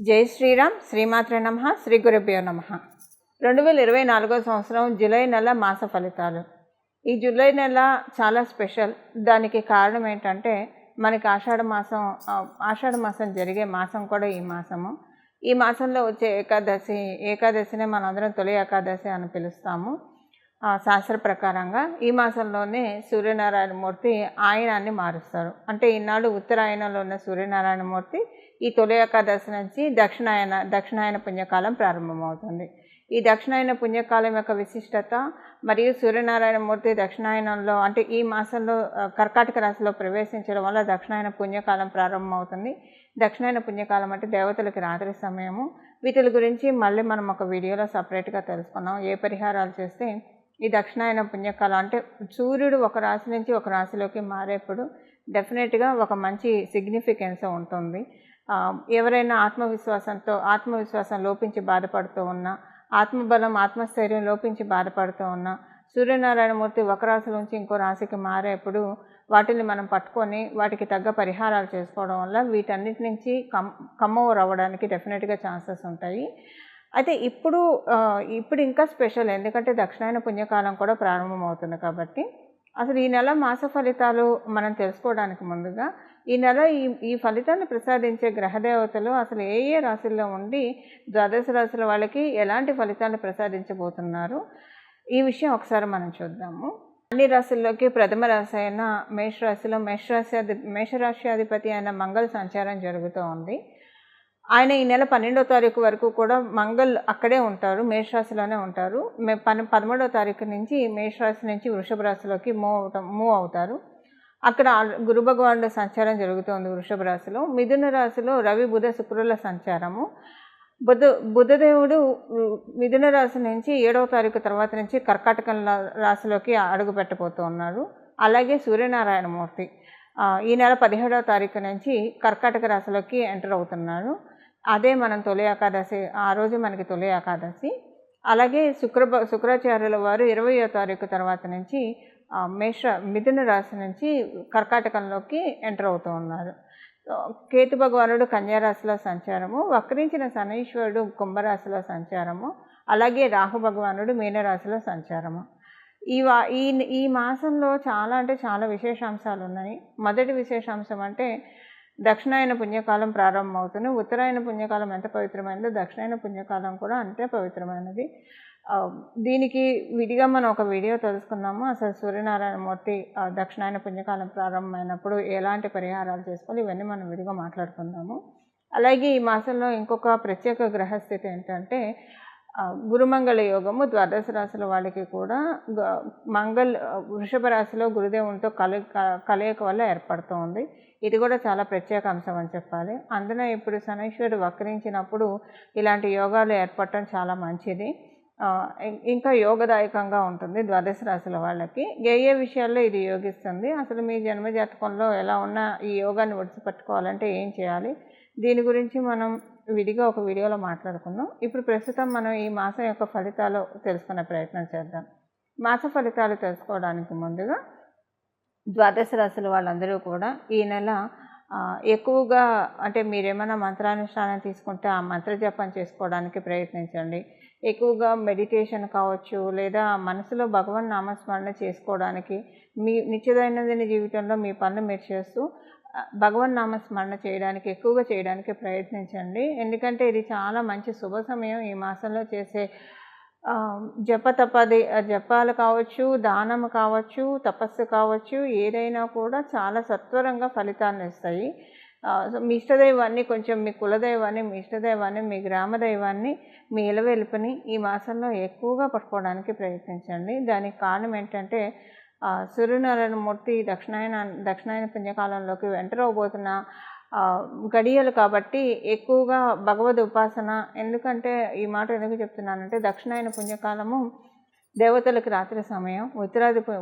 జై శ్రీరామ్. శ్రీమాత్రే నమః. శ్రీ గురుభ్యో నమః. 2024 సంవత్సరం జూలై నెల మాస ఫలితాలు. ఈ జూలై నెల చాలా స్పెషల్. దానికి కారణం ఏంటంటే మనకి ఆషాఢ మాసం జరిగే మాసం కూడా ఈ మాసము. ఈ మాసంలో వచ్చే ఏకాదశినే మనందరం తొలి ఏకాదశి అని పిలుస్తాము. శాస్త్ర ప్రకారంగా ఈ మాసంలోనే సూర్యనారాయణమూర్తి ఆయనాన్ని మారుస్తారు. అంటే ఈనాడు ఉత్తరాయణంలో ఉన్న సూర్యనారాయణమూర్తి ఈ తొలి ఏకాదశి నుంచి దక్షిణాయన పుణ్యకాలం ప్రారంభమవుతుంది. ఈ దక్షిణాయన పుణ్యకాలం యొక్క విశిష్టత మరియు సూర్యనారాయణమూర్తి దక్షిణాయనంలో అంటే ఈ మాసంలో కర్కాటక రాశిలో ప్రవేశించడం వల్ల దక్షిణాయన పుణ్యకాలం ప్రారంభమవుతుంది. దక్షిణాయన పుణ్యకాలం అంటే దేవతలకి రాత్రి సమయము. వీటి గురించి మళ్ళీ మనం ఒక వీడియోలో సపరేట్గా తెలుసుకున్నాం. ఏ పరిహారాలు చేస్తే ఈ దక్షిణాయన పుణ్యకాలం అంటే సూర్యుడు ఒక రాశి నుంచి ఒక రాశిలోకి మారేప్పుడు డెఫినెట్గా ఒక మంచి సిగ్నిఫికెన్స్ ఉంటుంది. ఎవరైనా ఆత్మవిశ్వాసం లోపించి బాధపడుతూ ఉన్నా, ఆత్మబలం ఆత్మస్థైర్యం లోపించి బాధపడుతూ ఉన్నా, సూర్యనారాయణమూర్తి ఒక రాశి నుంచి ఇంకో రాశికి మారేప్పుడు వాటిని మనం పట్టుకొని వాటికి తగ్గ పరిహారాలు చేసుకోవడం వల్ల వీటన్నిటి నుంచి కమ్ ఓవర్ అవ్వడానికి డెఫినెట్గా ఛాన్సెస్ ఉంటాయి. అయితే ఇప్పుడు ఇంకా స్పెషల్, ఎందుకంటే దక్షిణాయన పుణ్యకాలం కూడా ప్రారంభమవుతుంది కాబట్టి. అసలు ఈ నెల మాస ఫలితాలు మనం తెలుసుకోవడానికి ముందుగా ఈ నెల ఈ ఫలితాన్ని ప్రసాదించే గ్రహదేవతలు అసలు ఏ రాశుల్లో ఉండి ద్వాదశ రాశుల వాళ్ళకి ఎలాంటి ఫలితాన్ని ప్రసాదించబోతున్నారు, ఈ విషయం ఒకసారి మనం చూద్దాము. అన్ని రాశుల్లోకి ప్రథమ రాశి అయిన మేషరాశి అధిపతి అయిన మంగళ సంచారం జరుగుతూ ఉంది. ఆయన ఈ నెల 12వ తారీఖు వరకు కూడా మంగళ్ అక్కడే ఉంటారు, మేషరాశిలోనే ఉంటారు. 13వ తారీఖు నుంచి మేషరాశి నుంచి వృషభ రాశిలోకి మూవ్ అవుతారు. అక్కడ గురు భగవానుడు సంచారం జరుగుతుంది వృషభ రాశిలో. మిథున రాశిలో రవి బుధ శుక్రుల సంచారము. బుధదేవుడు మిథున రాశి నుంచి 7వ తారీఖు తర్వాత నుంచి కర్కాటక రాశిలోకి అడుగు పెట్టబోతూ ఉన్నారు. అలాగే సూర్యనారాయణమూర్తి ఈ నెల 17వ తారీఖు నుంచి కర్కాటక రాశిలోకి ఎంటర్ అవుతున్నారు. అదే మనం తొలి ఏకాదశి, ఆ రోజు మనకి తొలి ఏకాదశి. అలాగే శుక్రాచార్యుల వారు 20వ తారీఖు తర్వాత నుంచి మిథున రాశి నుంచి కర్కాటకంలోకి ఎంటర్ అవుతూ ఉన్నారు. కేతు భగవానుడు కన్యారాశిలో సంచారము, వక్రించిన శనీశ్వరుడు కుంభరాశిలో సంచారము, అలాగే రాహు భగవానుడు మీనరాశిలో సంచారము. ఈ మాసంలో చాలా విశేషాంశాలు ఉన్నాయి. మొదటి విశేషాంశం అంటే దక్షిణాయన పుణ్యకాలం ప్రారంభమవుతుంది. ఉత్తరాయణ పుణ్యకాలం ఎంత పవిత్రమైనదో దక్షిణాయన పుణ్యకాలం కూడా అంతే పవిత్రమైనది. దీనికి విడిగా మనం ఒక వీడియో తెలుసుకుందాము. అసలు సూర్యనారాయణమూర్తి దక్షిణాయన పుణ్యకాలం ప్రారంభమైనప్పుడు ఎలాంటి పరిహారాలు చేసుకోవాలి, ఇవన్నీ మనం విడిగా మాట్లాడుకుందాము. అలాగే ఈ మాసంలో ఇంకొక ప్రత్యేక గ్రహస్థితి ఏంటంటే గురుమంగళ యోగము. ద్వాదశ రాశుల వాళ్ళకి కూడా వృషభ రాశిలో గురుదేవునితో కలయిక వల్ల ఏర్పడుతూ ఉంది. ఇది కూడా చాలా ప్రత్యేక అంశం అని చెప్పాలి. అందున ఇప్పుడు శనీశ్వరుడు వక్రించినప్పుడు ఇలాంటి యోగాలు ఏర్పడటం చాలా మంచిది, ఇంకా యోగదాయకంగా ఉంటుంది ద్వాదశ రాశుల వాళ్ళకి. ఏ విషయాల్లో ఇది యోగిస్తుంది, అసలు మీ జన్మజాతకంలో ఎలా ఉన్నా ఈ యోగాన్ని ఒడిసిపట్టుకోవాలంటే ఏం చేయాలి, దీని గురించి మనం విడిగా ఒక వీడియోలో మాట్లాడుకుందాం. ఇప్పుడు ప్రస్తుతం మనం ఈ మాసం యొక్క ఫలితాలు తెలుసుకునే ప్రయత్నం చేద్దాం. మాస ఫలితాలు తెలుసుకోవడానికి ముందుగా ద్వాదశ రాశుల వాళ్ళందరూ కూడా ఈ నెల ఎక్కువగా అంటే మీరేమైనా మంత్రానుష్ఠానం తీసుకుంటే ఆ మంత్ర జపం చేసుకోవడానికి ప్రయత్నించండి. ఎక్కువగా మెడిటేషన్ కావచ్చు, లేదా మనసులో భగవన్ నామస్మరణ చేసుకోవడానికి మీ నిత్యదైనందిన జీవితంలో మీ పనులు మీరు చేస్తూ భగవన్ నామస్మరణ ఎక్కువగా చేయడానికి ప్రయత్నించండి. ఎందుకంటే ఇది చాలా మంచి శుభ సమయం. ఈ మాసంలో చేసే జపాలు కావచ్చు, దానము కావచ్చు, తపస్సు కావచ్చు, ఏదైనా కూడా చాలా సత్వరంగా ఫలితాన్ని ఇస్తాయి. మీ ఇష్టదైవాన్ని, కొంచెం మీ కులదైవాన్ని, మీ ఇష్టదైవాన్ని, మీ గ్రామదైవాన్ని, మీ ఇలవెలుపుని ఈ మాసంలో ఎక్కువగా పట్టుకోవడానికి ప్రయత్నించండి. దానికి కారణం ఏంటంటే సూర్యనారాయణమూర్తి దక్షిణాయన పుణ్యకాలంలోకి ఎంటర్ అవబోతున్న గడియలు కాబట్టి ఎక్కువగా భగవద్ ఉపాసన. ఎందుకంటే ఈ మాట ఎందుకు చెప్తున్నానంటే దక్షిణాయన పుణ్యకాలము దేవతలకు రాత్రి సమయం,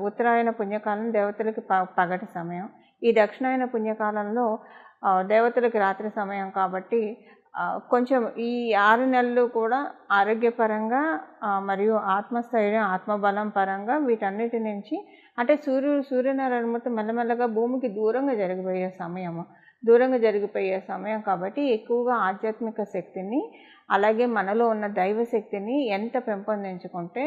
ఉత్తరాయణ పుణ్యకాలం దేవతలకి పగటి సమయం. ఈ దక్షిణాయన పుణ్యకాలంలో దేవతలకి రాత్రి సమయం కాబట్టి కొంచెం ఈ 6 నెలలు కూడా ఆరోగ్యపరంగా మరియు ఆత్మస్థైర్యం, ఆత్మబలం పరంగా వీటన్నిటి నుంచి అంటే సూర్యనారాయణమూర్తి మెల్లమెల్లగా భూమికి దూరంగా జరిగిపోయే సమయము. దూరంగా జరిగిపోయే సమయం కాబట్టి ఎక్కువగా ఆధ్యాత్మిక శక్తిని అలాగే మనలో ఉన్న దైవ శక్తిని ఎంత పెంపొందించుకుంటే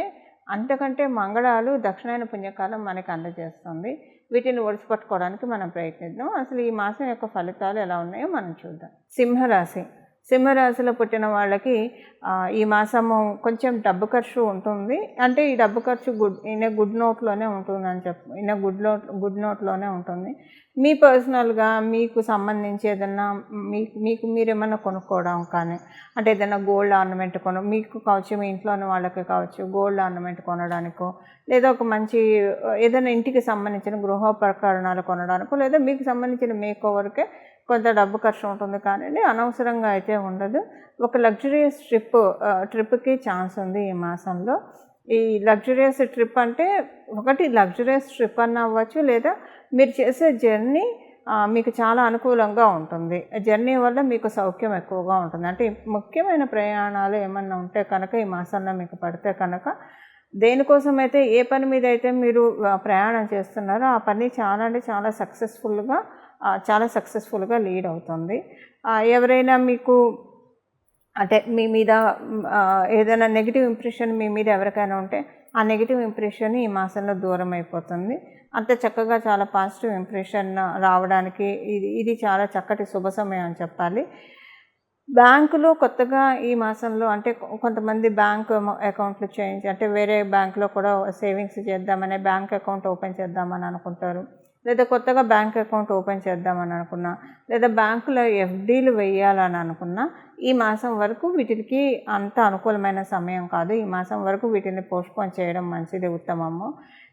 అంతకంటే మంగళాలు దక్షిణాయన పుణ్యకాలం మనకి అందజేస్తుంది. వీటిని ఒడిసిపట్టుకోవడానికి మనం ప్రయత్నిద్దాం. అసలు ఈ మాసం యొక్క ఫలితాలు ఎలా ఉన్నాయో మనం చూద్దాం. సింహరాశి. సింహరాశిలో పుట్టిన వాళ్ళకి ఈ మాసము కొంచెం డబ్బు ఖర్చు ఉంటుంది. అంటే ఈ డబ్బు ఖర్చు గుడ్ నోట్లోనే ఉంటుందని గుడ్ నోట్లోనే ఉంటుంది. మీ పర్సనల్గా మీకు సంబంధించి ఏదన్నా మీకు మీరేమన్నా కొనుక్కోవడం కానీ, అంటే ఏదైనా గోల్డ్ ఆర్నమెంట్ మీకు కావచ్చు, మీ ఇంట్లోని వాళ్ళకి కావచ్చు, గోల్డ్ ఆర్నమెంట్ కొనడానికో, లేదా ఒక మంచి ఏదైనా ఇంటికి సంబంధించిన గృహోపకరణాలు కొనడానికో, లేదా మీకు సంబంధించిన మేకోవర్కే కొంత డబ్బు ఖర్చు ఉంటుంది. కానీ అనవసరంగా అయితే ఉండదు. ఒక లగ్జరియస్ ట్రిప్కి ఛాన్స్ ఉంది ఈ మాసంలో. ఈ లగ్జరియస్ ట్రిప్ అంటే ఒకటి లగ్జరియస్ ట్రిప్ అన్న అవ్వచ్చు, లేదా మీరు చేసే జర్నీ మీకు చాలా అనుకూలంగా ఉంటుంది. జర్నీ వల్ల మీకు సౌఖ్యం ఎక్కువగా ఉంటుంది. అంటే ముఖ్యమైన ప్రయాణాలు ఏమన్నా ఉంటే కనుక ఈ మాసంలో మీకు పడితే కనుక, దేనికోసమైతే ఏ పని మీద అయితే మీరు ప్రయాణం చేస్తున్నారో ఆ పని చాలా అంటే చాలా సక్సెస్ఫుల్గా లీడ్ అవుతుంది. ఎవరైనా మీకు అంటే మీ మీద ఏదైనా నెగిటివ్ ఇంప్రెషన్ మీ మీద ఎవరికైనా ఉంటే ఆ నెగిటివ్ ఇంప్రెషన్ ఈ మాసంలో దూరం అయిపోతుంది. అంత చక్కగా చాలా పాజిటివ్ ఇంప్రెషన్ రావడానికి ఇది చాలా చక్కటి శుభ సమయం అని చెప్పాలి. బ్యాంకులో కొత్తగా ఈ మాసంలో అంటే కొంతమంది బ్యాంక్ అకౌంట్లు చేంజ్ అంటే వేరే బ్యాంకులో కూడా సేవింగ్స్ చేద్దామని బ్యాంక్ అకౌంట్ ఓపెన్ చేద్దామని అనుకుంటారు, లేదా కొత్తగా బ్యాంక్ అకౌంట్ ఓపెన్ చేద్దామని అనుకున్నా, లేదా బ్యాంకులో ఎఫ్డీలు వేయాలని అనుకున్నా ఈ మాసం వరకు వీటికి అంత అనుకూలమైన సమయం కాదు. ఈ మాసం వరకు వీటిని పోస్ట్పోన్ చేయడం మంచిది, ఉత్తమము.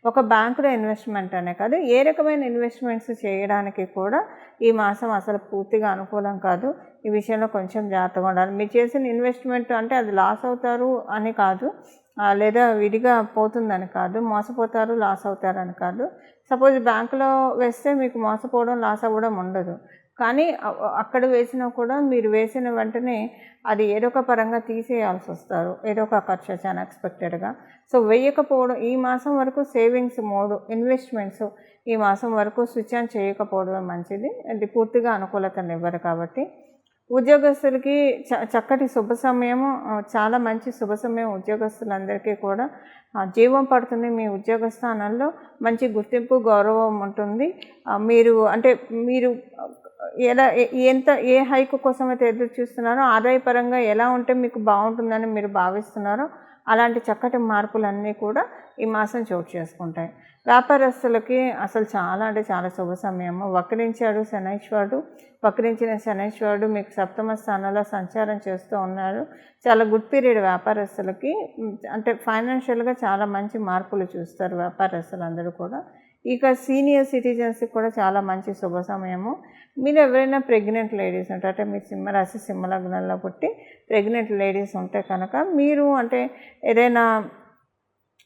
ఒక బ్యాంకులో ఇన్వెస్ట్మెంట్ అనే కాదు, ఏ రకమైన ఇన్వెస్ట్మెంట్స్ చేయడానికి కూడా ఈ మాసం అసలు పూర్తిగా అనుకూలం కాదు. ఈ విషయంలో కొంచెం జాగ్రత్తగా ఉండాలి. మీరు చేసిన ఇన్వెస్ట్మెంట్ అంటే అది లాస్ అవుతారు అని కాదు, లేదా విడిగా పోతుందని కాదు, మోసపోతారు లాస్ అవుతారని కాదు. సపోజ్ బ్యాంకులో వేస్తే మీకు మోసపోవడం లాస్ అవ్వడం ఉండదు. కానీ అక్కడ వేసినా కూడా మీరు వేసిన వెంటనే అది ఏదో ఒక పరంగా తీసేయాల్సి వస్తారు, ఏదో ఒక ఖర్చు చాలా అన్ఎక్స్పెక్టెడ్గా. సో వేయకపోవడం ఈ మాసం వరకు సేవింగ్స్ ఇన్వెస్ట్మెంట్స్ ఈ మాసం వరకు స్విచ్ ఆన్ చేయకపోవడమే మంచిది. అది పూర్తిగా అనుకూలతను ఇవ్వరు కాబట్టి. ఉద్యోగస్తులకి చక్కటి శుభ సమయము, చాలా మంచి శుభ సమయం. ఉద్యోగస్తులందరికీ కూడా జీవం పడుతుంది. మీ ఉద్యోగ స్థానంలో మంచి గుర్తింపు గౌరవం ఉంటుంది. మీరు ఏ హైక్ కోసం అయితే ఎదురు చూస్తున్నారో ఆదాయపరంగా ఎలా ఉంటే మీకు బాగుంటుందని మీరు భావిస్తున్నారో అలాంటి చక్కటి మార్పులన్నీ కూడా ఈ మాసం చోటు చేసుకుంటాయి. వ్యాపారస్తులకి అసలు చాలా అంటే చాలా శుభ సమయము. వక్రించిన శనైశ్వరుడు మీకు సప్తమ స్థానంలో సంచారం చేస్తూ ఉన్నారు. చాలా గుడ్ పీరియడ్ వ్యాపారస్తులకి. అంటే ఫైనాన్షియల్గా చాలా మంచి మార్పులు చూస్తారు వ్యాపారస్తులందరూ కూడా. ఇక సీనియర్ సిటిజన్స్కి కూడా చాలా మంచి శుభ సమయము. మీరు ఎవరైనా ప్రెగ్నెంట్ లేడీస్ ఉంటే, అంటే మీరు సింహరాశి సింహలగ్నంలో పుట్టి ప్రెగ్నెంట్ లేడీస్ ఉంటే కనుక మీరు అంటే ఏదైనా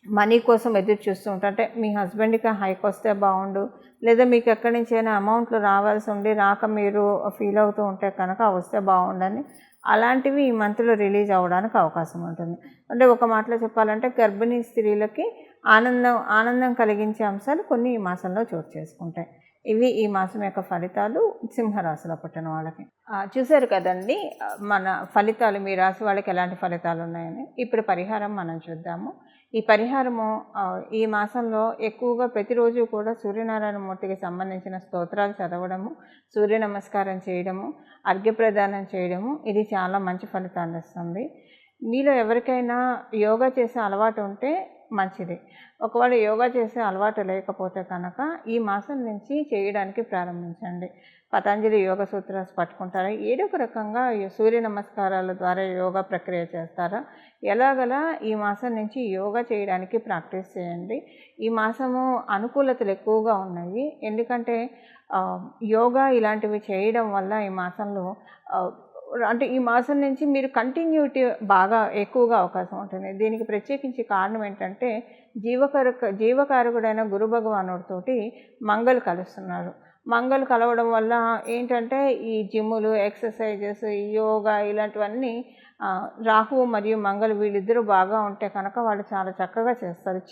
మనీ కోసం ఎదురు చూస్తూ ఉంటారు. అంటే మీ హస్బెండ్కి హైక్ వస్తే బాగుండు, లేదా మీకు ఎక్కడి నుంచి అయినా అమౌంట్లు రావాల్సి ఉండి రాక మీరు ఫీల్ అవుతూ ఉంటే కనుక వస్తే బాగుండని, అలాంటివి ఈ మంత్లో రిలీజ్ అవ్వడానికి అవకాశం ఉంటుంది. అంటే ఒక మాటలో చెప్పాలంటే గర్భిణీ స్త్రీలకి ఆనందం కలిగించే అంశాలు కొన్ని ఈ మాసంలో చోటు చేసుకుంటాయి. ఇవి ఈ మాసం యొక్క ఫలితాలు సింహరాశిలో పుట్టిన వాళ్ళకి. చూశారు కదండి మన ఫలితాలు, మీ రాశి వాళ్ళకి ఎలాంటి ఫలితాలు ఉన్నాయని. ఇప్పుడు పరిహారం మనం చూద్దాము. ఈ పరిహారము ఈ మాసంలో ఎక్కువగా ప్రతిరోజు కూడా సూర్యనారాయణ మూర్తికి సంబంధించిన స్తోత్రాలు చదవడము, సూర్య నమస్కారం చేయడము, అర్ఘ్యప్రదానం చేయడము ఇది చాలా మంచి ఫలితాన్ని ఇస్తుంది. మీలో ఎవరికైనా యోగా చేసే అలవాటు ఉంటే మంచిది. ఒకవేళ యోగా చేసే అలవాటు లేకపోతే కనుక ఈ మాసం నుంచి చేయడానికి ప్రారంభించండి. పతంజలి యోగ సూత్రాలు పట్టుకుంటారా, ఏదో ఒక రకంగా సూర్య నమస్కారాల ద్వారా యోగా ప్రక్రియ చేస్తారా, ఎలాగలా ఈ మాసం నుంచి యోగా చేయడానికి ప్రాక్టీస్ చేయండి. ఈ మాసము అనుకూలతలు ఎక్కువగా ఉన్నాయి. ఎందుకంటే యోగా ఇలాంటివి చేయడం వల్ల ఈ మాసంలో అంటే ఈ మాసం నుంచి మీరు కంటిన్యూటీ బాగా ఎక్కువగా అవకాశం ఉంటుంది. దీనికి ప్రత్యేకించి కారణం ఏంటంటే జీవకారకుడైన గురు భగవానుడితోటి మంగళ కలుస్తున్నారు. మంగళ కలవడం వల్ల ఏంటంటే ఈ జిమ్ములు, ఎక్సర్సైజెస్, యోగా ఇలాంటివన్నీ రాహువు మరియు మంగళ వీళ్ళిద్దరూ బాగా ఉంటే కనుక వాళ్ళు చాలా చక్కగా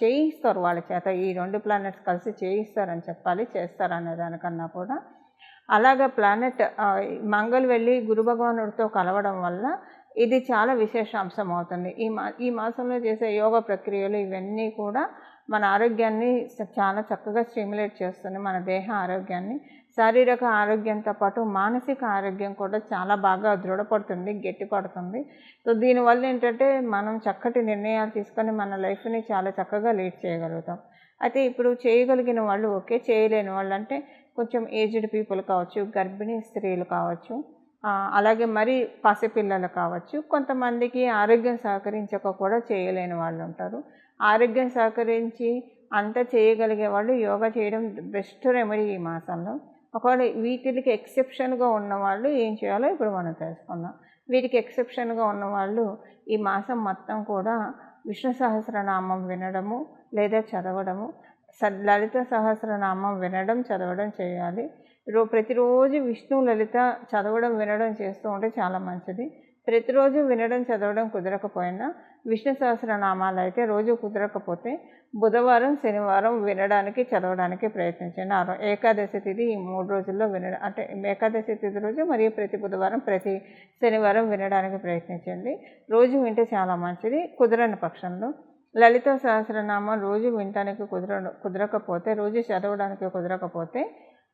చేయిస్తారు వాళ్ళ చేత. ఈ 2 ప్లానెట్స్ కలిసి చేయిస్తారని చెప్పాలి, చేస్తారనే దానికన్నా కూడా. అలాగా ప్లానెట్ మంగళ్ వెళ్ళి గురు భగవానుడితో కలవడం వల్ల ఇది చాలా విశేషాంశం అవుతుంది. ఈ మాసంలో చేసే యోగ ప్రక్రియలు ఇవన్నీ కూడా మన ఆరోగ్యాన్ని చాలా చక్కగా స్టిమ్యులేట్ చేస్తుంది. మన దేహ ఆరోగ్యాన్ని, శారీరక ఆరోగ్యంతో పాటు మానసిక ఆరోగ్యం కూడా చాలా బాగా దృఢపడుతుంది, గట్టిపడుతుంది. సో దీనివల్ల ఏంటంటే మనం చక్కటి నిర్ణయాలు తీసుకొని మన లైఫ్ని చాలా చక్కగా లీడ్ చేయగలుగుతాం. అయితే ఇప్పుడు చేయగలిగిన వాళ్ళు ఓకే, చేయలేని వాళ్ళు అంటే కొంచెం ఏజ్డ్ పీపుల్ కావచ్చు, గర్భిణీ స్త్రీలు కావచ్చు, అలాగే మరి పసిపిల్లలు కావచ్చు, కొంతమందికి ఆరోగ్యం సహకరించక కూడా చేయలేని వాళ్ళు ఉంటారు. ఆరోగ్యం సహకరించి అంతా చేయగలిగే వాళ్ళు యోగా చేయడం బెస్ట్ రెమెడీ ఈ మాసంలో. ఒకవేళ వీటికి ఎక్సెప్షన్గా ఉన్నవాళ్ళు ఏం చేయాలో ఇప్పుడు మనం తెలుసుకుందాం. వీటికి ఎక్సెప్షన్గా ఉన్నవాళ్ళు ఈ మాసం మొత్తం కూడా విష్ణు సహస్రనామం వినడము లేదా చదవడము, లలిత సహస్రనామం వినడం చదవడం చేయాలి. ప్రతిరోజు విష్ణు లలిత చదవడం వినడం చేస్తూ ఉంటే చాలా మంచిది. ప్రతిరోజు వినడం చదవడం కుదరకపోయినా విష్ణు సహస్రనామాలు అయితే రోజు కుదరకపోతే బుధవారం శనివారం వినడానికి చదవడానికి ప్రయత్నించండి. ఏకాదశి తిథి ఈ 3 రోజుల్లో వినడం, అంటే ఏకాదశి తిథి రోజు మరియు ప్రతి బుధవారం ప్రతి శనివారం వినడానికి ప్రయత్నించండి. రోజు వింటే చాలా మంచిది. కుదరని పక్షంలో లలిత సహస్రనామం రోజు వినడానికి కుదరకపోతే, రోజు చదవడానికి కుదరకపోతే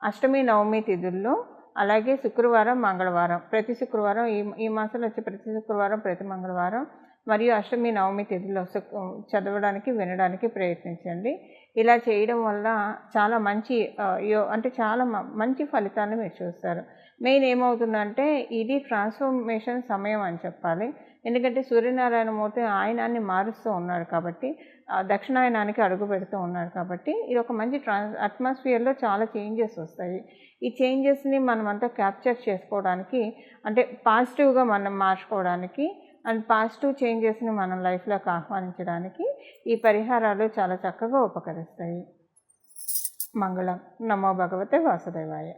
అష్టమి నవమి తిథుల్లో, అలాగే శుక్రవారం మంగళవారం, ప్రతి శుక్రవారం ఈ మాసంలో వచ్చే ప్రతి శుక్రవారం ప్రతి మంగళవారం మరియు అష్టమి నవమి తిథుల్లో చదవడానికి వినడానికి ప్రయత్నించండి. ఇలా చేయడం వల్ల చాలా మంచి అంటే చాలా మంచి ఫలితాన్ని మీరు చూస్తారు. మెయిన్ ఏమవుతుందంటే ఇది ట్రాన్స్ఫర్మేషన్ సమయం అని చెప్పాలి. ఎందుకంటే సూర్యనారాయణమూర్తి ఆయనాన్ని మారుస్తూ ఉన్నాడు కాబట్టి, దక్షిణాయనానికి అడుగు పెడుతూ ఉన్నాడు కాబట్టి ఇది ఒక మంచి అట్మాస్ఫియర్లో చాలా చేంజెస్ వస్తాయి. ఈ చేంజెస్ని మనమంతా క్యాప్చర్ చేసుకోవడానికి, అంటే పాజిటివ్గా మనం మార్చుకోవడానికి అండ్ పాజిటివ్ చేంజెస్ని మనం లైఫ్లోకి ఆహ్వానించడానికి ఈ పరిహారాలు చాలా చక్కగా ఉపకరిస్తాయి. మంగళం. నమో భగవతే వాసుదేవాయ.